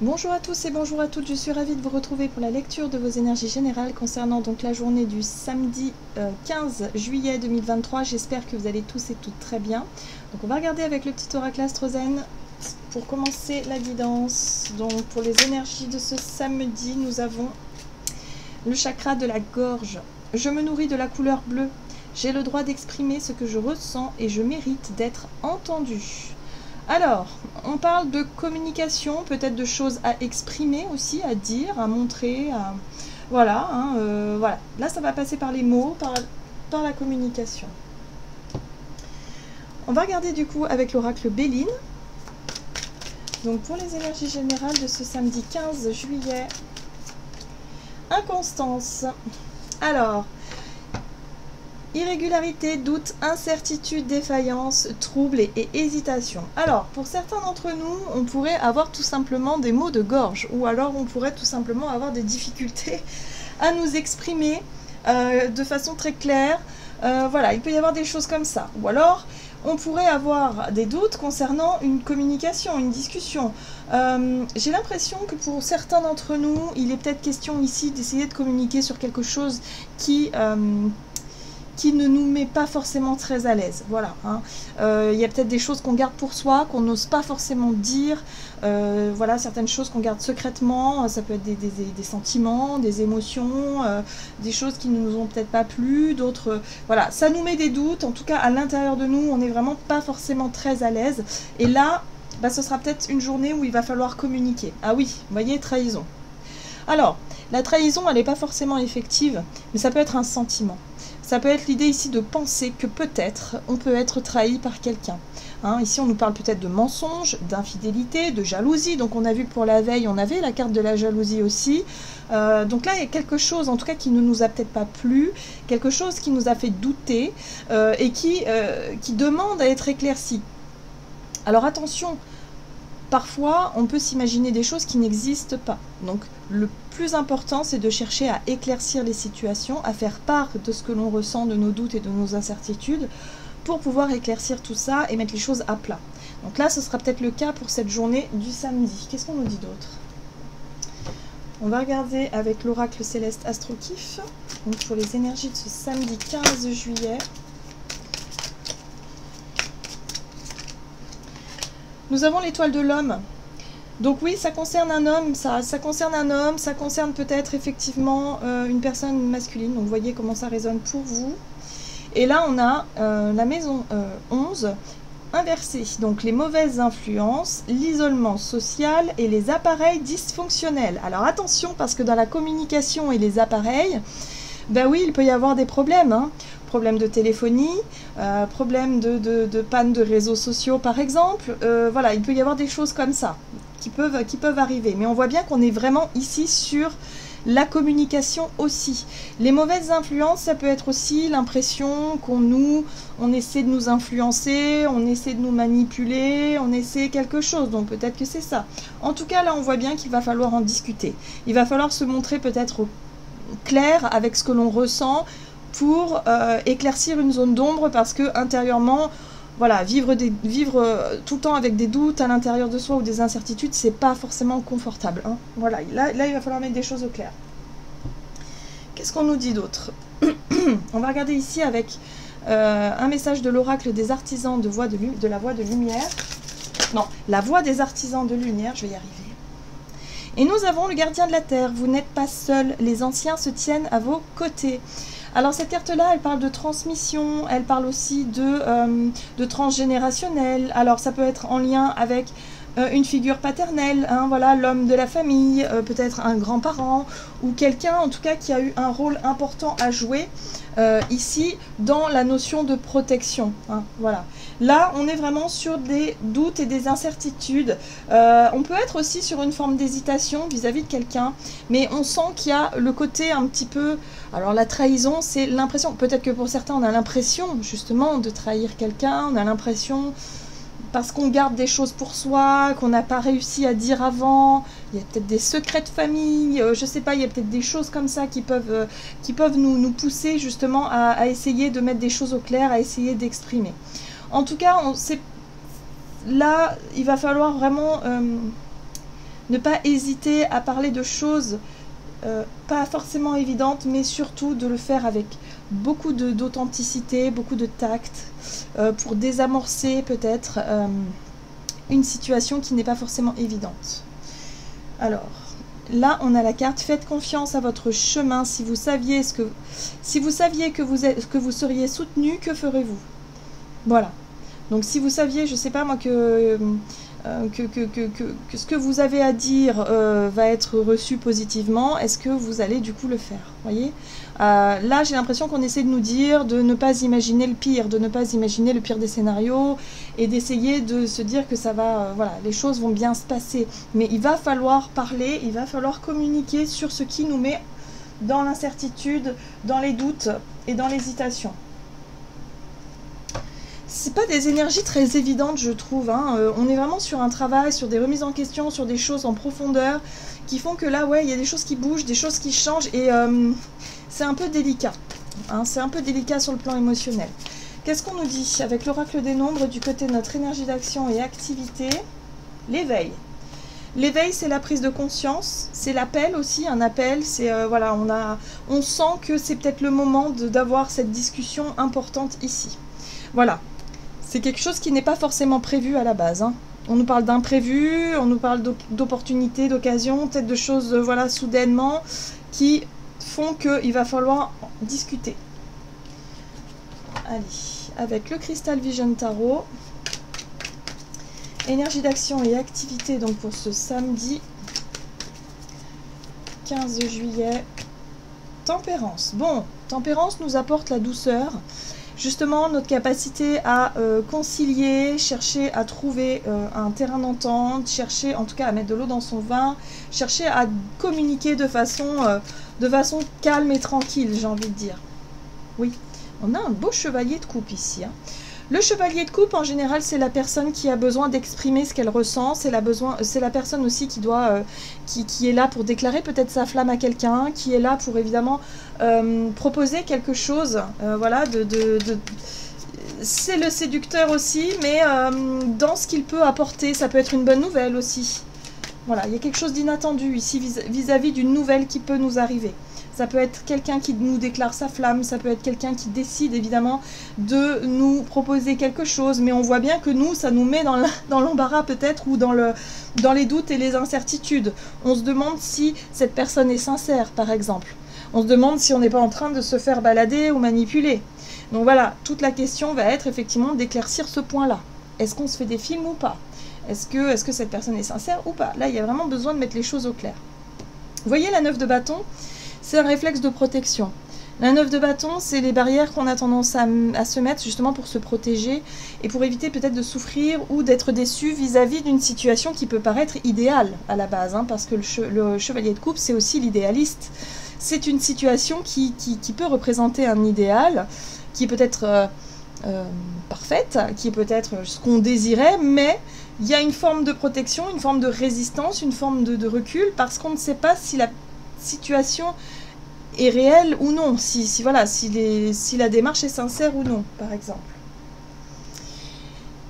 Bonjour à tous et bonjour à toutes, je suis ravie de vous retrouver pour la lecture de vos énergies générales concernant donc la journée du samedi 15 juillet 2023. J'espère que vous allez tous et toutes très bien. Donc on va regarder avec le petit oracle Astrozen pour commencer la guidance. Donc pour les énergies de ce samedi, nous avons le chakra de la gorge. Je me nourris de la couleur bleue. J'ai le droit d'exprimer ce que je ressens et je mérite d'être entendu. Alors, on parle de communication, peut-être de choses à exprimer aussi, à dire, à montrer, voilà, voilà. Là, ça va passer par les mots, par la communication. On va regarder du coup avec l'oracle Béline. Donc pour les énergies générales de ce samedi 15 juillet, inconstance. Alors, irrégularité, doute, incertitude, défaillance, trouble et hésitation. Alors, pour certains d'entre nous, on pourrait avoir tout simplement des maux de gorge, ou alors on pourrait tout simplement avoir des difficultés à nous exprimer de façon très claire. Voilà, il peut y avoir des choses comme ça. Ou alors, on pourrait avoir des doutes concernant une communication, une discussion. J'ai l'impression que pour certains d'entre nous, il est peut-être question ici d'essayer de communiquer sur quelque chose qui ne nous met pas forcément très à l'aise. Voilà. Y a peut-être des choses qu'on garde pour soi, qu'on n'ose pas forcément dire. Voilà, certaines choses qu'on garde secrètement. Ça peut être des sentiments, des émotions, des choses qui ne nous ont peut-être pas plu, d'autres... Voilà, ça nous met des doutes. En tout cas, à l'intérieur de nous, on n'est vraiment pas forcément très à l'aise. Et là, bah, ce sera peut-être une journée où il va falloir communiquer. Ah oui, vous voyez, trahison. Alors, la trahison, elle n'est pas forcément effective, mais ça peut être un sentiment. Ça peut être l'idée ici de penser que peut-être on peut être trahi par quelqu'un. Ici, on nous parle peut-être de mensonge, d'infidélité, de jalousie. Donc, on a vu que pour la veille, on avait la carte de la jalousie aussi. Donc là, il y a quelque chose, en tout cas, qui ne nous a peut-être pas plu, quelque chose qui nous a fait douter et qui demande à être éclairci. Alors, attention. Parfois, on peut s'imaginer des choses qui n'existent pas. Donc, le plus important, c'est de chercher à éclaircir les situations, à faire part de ce que l'on ressent, de nos doutes et de nos incertitudes, pour pouvoir éclaircir tout ça et mettre les choses à plat. Donc là, ce sera peut-être le cas pour cette journée du samedi. Qu'est-ce qu'on nous dit d'autre? On va regarder avec l'oracle céleste Astrokif, donc pour les énergies de ce samedi 15 juillet. Nous avons l'étoile de l'homme. Donc oui, ça concerne un homme, ça concerne un homme, ça concerne peut-être effectivement une personne masculine. Donc vous voyez comment ça résonne pour vous. Et là, on a la maison 11 inversée. Donc les mauvaises influences, l'isolement social et les appareils dysfonctionnels. Alors attention, parce que dans la communication et les appareils, ben oui, il peut y avoir des problèmes. Problème de téléphonie, problème de panne de réseaux sociaux par exemple. Voilà, il peut y avoir des choses comme ça qui peuvent arriver. Mais on voit bien qu'on est vraiment ici sur la communication aussi. Les mauvaises influences, ça peut être aussi l'impression on essaie de nous influencer, on essaie de nous manipuler, on essaie quelque chose. Donc peut-être que c'est ça. En tout cas, là, on voit bien qu'il va falloir en discuter. Il va falloir se montrer peut-être clair avec ce que l'on ressent, pour éclaircir une zone d'ombre, parce que intérieurement, voilà, vivre tout le temps avec des doutes à l'intérieur de soi ou des incertitudes, c'est pas forcément confortable. Voilà, là, il va falloir mettre des choses au clair. Qu'est-ce qu'on nous dit d'autre? On va regarder ici avec un message de l'oracle des artisans de la voie de lumière. Non, la voie des artisans de lumière, je vais y arriver. Et nous avons le gardien de la terre. Vous n'êtes pas seul, les anciens se tiennent à vos côtés. Alors cette carte-là, elle parle de transmission, elle parle aussi de transgénérationnel. Alors ça peut être en lien avec une figure paternelle, voilà, l'homme de la famille, peut-être un grand-parent, ou quelqu'un en tout cas qui a eu un rôle important à jouer ici dans la notion de protection. Voilà. Là, on est vraiment sur des doutes et des incertitudes. On peut être aussi sur une forme d'hésitation vis-à-vis de quelqu'un, mais on sent qu'il y a le côté un petit peu... Alors la trahison, c'est l'impression, peut-être que pour certains, on a l'impression justement de trahir quelqu'un, on a l'impression... parce qu'on garde des choses pour soi, qu'on n'a pas réussi à dire avant, il y a peut-être des secrets de famille, je sais pas, il y a peut-être des choses comme ça qui peuvent nous pousser justement à essayer de mettre des choses au clair, à essayer d'exprimer. En tout cas, là, il va falloir vraiment Ne pas hésiter à parler de choses pas forcément évidentes, mais surtout de le faire avec beaucoup d'authenticité, beaucoup de tact, pour désamorcer peut-être une situation qui n'est pas forcément évidente. Alors, là, on a la carte « Faites confiance à votre chemin. Si vous saviez que vous seriez soutenu, que ferez-vous » Voilà. Donc, si vous saviez, je ne sais pas moi, que ce que vous avez à dire va être reçu positivement, est-ce que vous allez du coup le faire, voyez là, j'ai l'impression qu'on essaie de nous dire de ne pas imaginer le pire, de ne pas imaginer le pire des scénarios et d'essayer de se dire que ça va, voilà, les choses vont bien se passer. Mais il va falloir parler, il va falloir communiquer sur ce qui nous met dans l'incertitude, dans les doutes et dans l'hésitation. C'est pas des énergies très évidentes, je trouve. Hein. On est vraiment sur un travail, sur des remises en question, sur des choses en profondeur qui font que là, ouais, il y a des choses qui bougent, des choses qui changent et c'est un peu délicat. Hein. C'est un peu délicat sur le plan émotionnel. Qu'est-ce qu'on nous dit avec l'oracle des nombres du côté de notre énergie d'action et activité? L'éveil. L'éveil, c'est la prise de conscience, c'est l'appel aussi, un appel, c'est voilà, on sent que c'est peut-être le moment d'avoir cette discussion importante ici. Voilà. C'est quelque chose qui n'est pas forcément prévu à la base. Hein. On nous parle d'imprévu, on nous parle d'opportunités, d'occasions, peut-être de choses voilà, soudainement qui font qu'il va falloir discuter. Allez, avec le Crystal Vision Tarot, énergie d'action et activité donc pour ce samedi 15 juillet. Tempérance. Bon, Tempérance nous apporte la douceur. Justement, notre capacité à concilier, chercher à trouver un terrain d'entente, chercher en tout cas à mettre de l'eau dans son vin, chercher à communiquer de façon calme et tranquille, j'ai envie de dire. Oui, on a un beau chevalier de coupe ici. Hein. Le chevalier de coupe, en général, c'est la personne qui a besoin d'exprimer ce qu'elle ressent. C'est la personne aussi qui doit, qui est là pour déclarer peut-être sa flamme à quelqu'un, qui est là pour évidemment proposer quelque chose. Voilà, c'est le séducteur aussi, mais dans ce qu'il peut apporter, ça peut être une bonne nouvelle aussi. Voilà, il y a quelque chose d'inattendu ici vis-à-vis d'une nouvelle qui peut nous arriver. Ça peut être quelqu'un qui nous déclare sa flamme, ça peut être quelqu'un qui décide évidemment de nous proposer quelque chose, mais on voit bien que nous, ça nous met dans l'embarras peut-être ou dans les doutes et les incertitudes. On se demande si cette personne est sincère, par exemple. On se demande si on n'est pas en train de se faire balader ou manipuler. Donc voilà, toute la question va être effectivement d'éclaircir ce point-là. Est-ce qu'on se fait des films ou pas? Est-ce que cette personne est sincère ou pas? Là, il y a vraiment besoin de mettre les choses au clair. Vous voyez la 9 de bâton? C'est un réflexe de protection. La 9 de bâton, c'est les barrières qu'on a tendance à se mettre justement pour se protéger et pour éviter peut-être de souffrir ou d'être déçu vis-à-vis d'une situation qui peut paraître idéale à la base, hein, parce que le chevalier de coupe, c'est aussi l'idéaliste. C'est une situation qui peut représenter un idéal, qui peut être parfaite, qui est peut-être ce qu'on désirait, mais il y a une forme de protection, une forme de résistance, une forme de recul, parce qu'on ne sait pas si la situation est réelle ou non, si la démarche est sincère ou non, par exemple.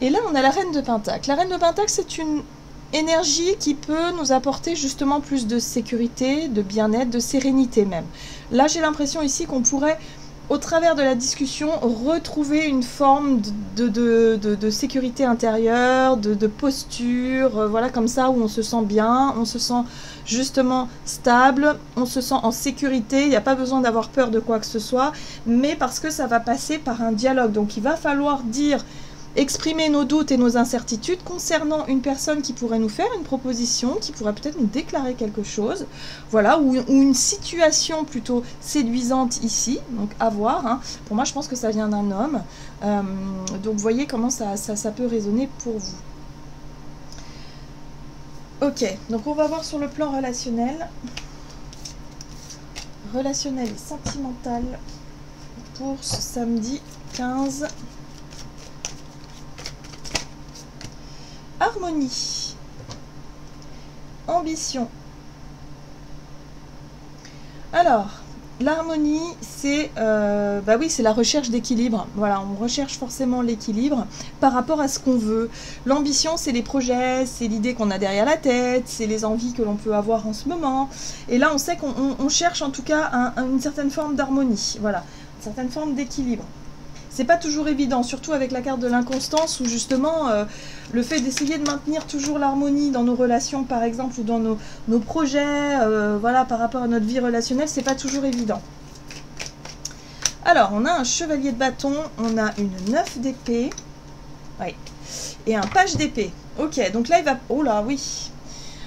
Et là, on a la reine de Pentacle. La reine de Pentacle, c'est une énergie qui peut nous apporter justement plus de sécurité, de bien-être, de sérénité même. Là, j'ai l'impression ici qu'on pourrait, au travers de la discussion, retrouver une forme de sécurité intérieure, de posture, voilà, comme ça, où on se sent bien, on se sent justement stable, on se sent en sécurité, il n'y a pas besoin d'avoir peur de quoi que ce soit, mais parce que ça va passer par un dialogue. Donc il va falloir exprimer nos doutes et nos incertitudes concernant une personne qui pourrait nous faire une proposition, qui pourrait peut-être nous déclarer quelque chose, voilà, ou une situation plutôt séduisante ici, donc à voir. Hein. Pour moi, je pense que ça vient d'un homme, donc vous voyez comment ça peut résonner pour vous. Ok, donc on va voir sur le plan relationnel et sentimental pour ce samedi 15. Harmonie, ambition. Alors, l'harmonie, c'est bah oui, c'est la recherche d'équilibre. Voilà, on recherche forcément l'équilibre par rapport à ce qu'on veut. L'ambition, c'est les projets, c'est l'idée qu'on a derrière la tête, c'est les envies que l'on peut avoir en ce moment. Et là, on sait qu'on cherche en tout cas une certaine forme d'harmonie. Voilà, une certaine forme d'équilibre. C'est pas toujours évident, surtout avec la carte de l'inconstance où justement le fait d'essayer de maintenir toujours l'harmonie dans nos relations par exemple ou dans nos projets, voilà, par rapport à notre vie relationnelle, c'est pas toujours évident. Alors, on a un chevalier de bâton, on a une 9 d'épée, oui, et un page d'épée. Ok, donc là il va... Oh là, oui.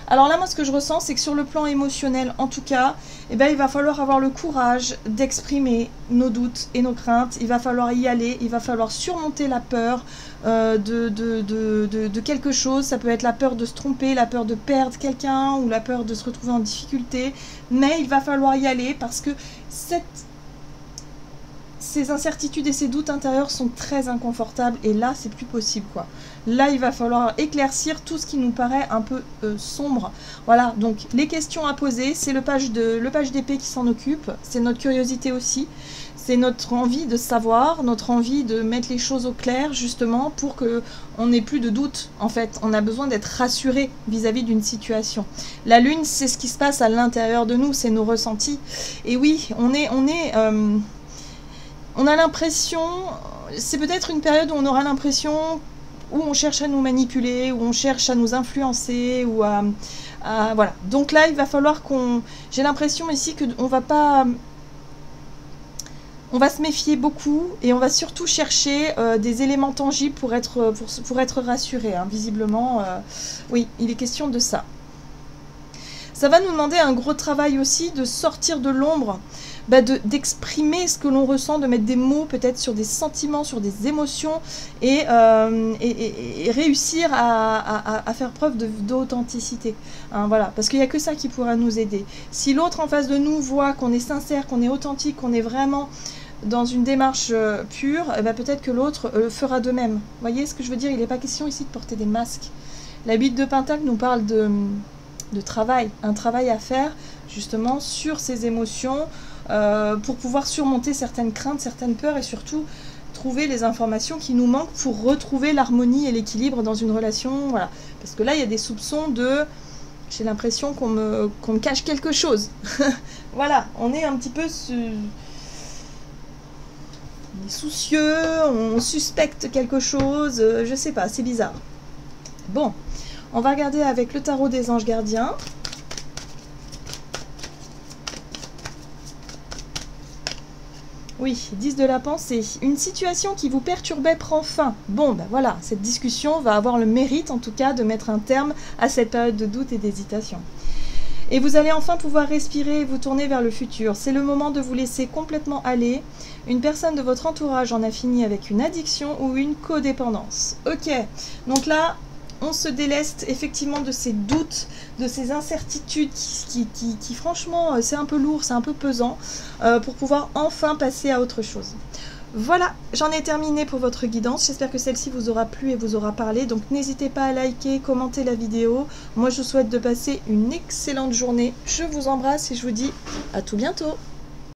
Alors là, moi, ce que je ressens, c'est que sur le plan émotionnel, en tout cas, eh ben, il va falloir avoir le courage d'exprimer nos doutes et nos craintes. Il va falloir y aller, il va falloir surmonter la peur de quelque chose. Ça peut être la peur de se tromper, la peur de perdre quelqu'un ou la peur de se retrouver en difficulté. Mais il va falloir y aller parce que ces incertitudes et ces doutes intérieurs sont très inconfortables et là c'est plus possible quoi. Là il va falloir éclaircir tout ce qui nous paraît un peu sombre. Voilà, donc les questions à poser, c'est le page d'épée qui s'en occupe, c'est notre curiosité aussi, c'est notre envie de savoir, notre envie de mettre les choses au clair justement pour que on n'ait plus de doute en fait. On a besoin d'être rassuré vis-à-vis d'une situation. La lune, c'est ce qui se passe à l'intérieur de nous, c'est nos ressentis. Et oui, on a l'impression, c'est peut-être une période où on aura l'impression, où on cherche à nous manipuler, où on cherche à nous influencer, ou voilà. Donc là, il va falloir j'ai l'impression ici qu'on va pas... On va se méfier beaucoup et on va surtout chercher des éléments tangibles pour être rassuré. Hein. Visiblement, oui, il est question de ça. Ça va nous demander un gros travail aussi de sortir de l'ombre, d'exprimer ce que l'on ressent, de mettre des mots peut-être sur des sentiments, sur des émotions et réussir à faire preuve d'authenticité. Hein, voilà, parce qu'il n'y a que ça qui pourra nous aider. Si l'autre en face de nous voit qu'on est sincère, qu'on est authentique, qu'on est vraiment dans une démarche pure, peut-être que l'autre fera de même. Vous voyez ce que je veux dire? Il n'est pas question ici de porter des masques. La 8 de Pentacle nous parle de travail, un travail à faire justement sur ces émotions pour pouvoir surmonter certaines craintes, certaines peurs et surtout trouver les informations qui nous manquent pour retrouver l'harmonie et l'équilibre dans une relation. Voilà. Parce que là, il y a des soupçons de... J'ai l'impression qu'on me cache quelque chose. Voilà, on est un petit peu... On est soucieux, on suspecte quelque chose, je sais pas, c'est bizarre. Bon. On va regarder avec le tarot des anges gardiens. Oui, 10 de la pensée. Une situation qui vous perturbait prend fin. Bon, ben voilà, cette discussion va avoir le mérite en tout cas de mettre un terme à cette période de doute et d'hésitation. Et vous allez enfin pouvoir respirer et vous tourner vers le futur. C'est le moment de vous laisser complètement aller. Une personne de votre entourage en a fini avec une addiction ou une codépendance. Ok, donc là... on se déleste effectivement de ces doutes, de ces incertitudes qui franchement, c'est un peu lourd, c'est un peu pesant, pour pouvoir enfin passer à autre chose. Voilà, j'en ai terminé pour votre guidance. J'espère que celle-ci vous aura plu et vous aura parlé. Donc n'hésitez pas à liker, commenter la vidéo. Moi, je vous souhaite de passer une excellente journée. Je vous embrasse et je vous dis à tout bientôt.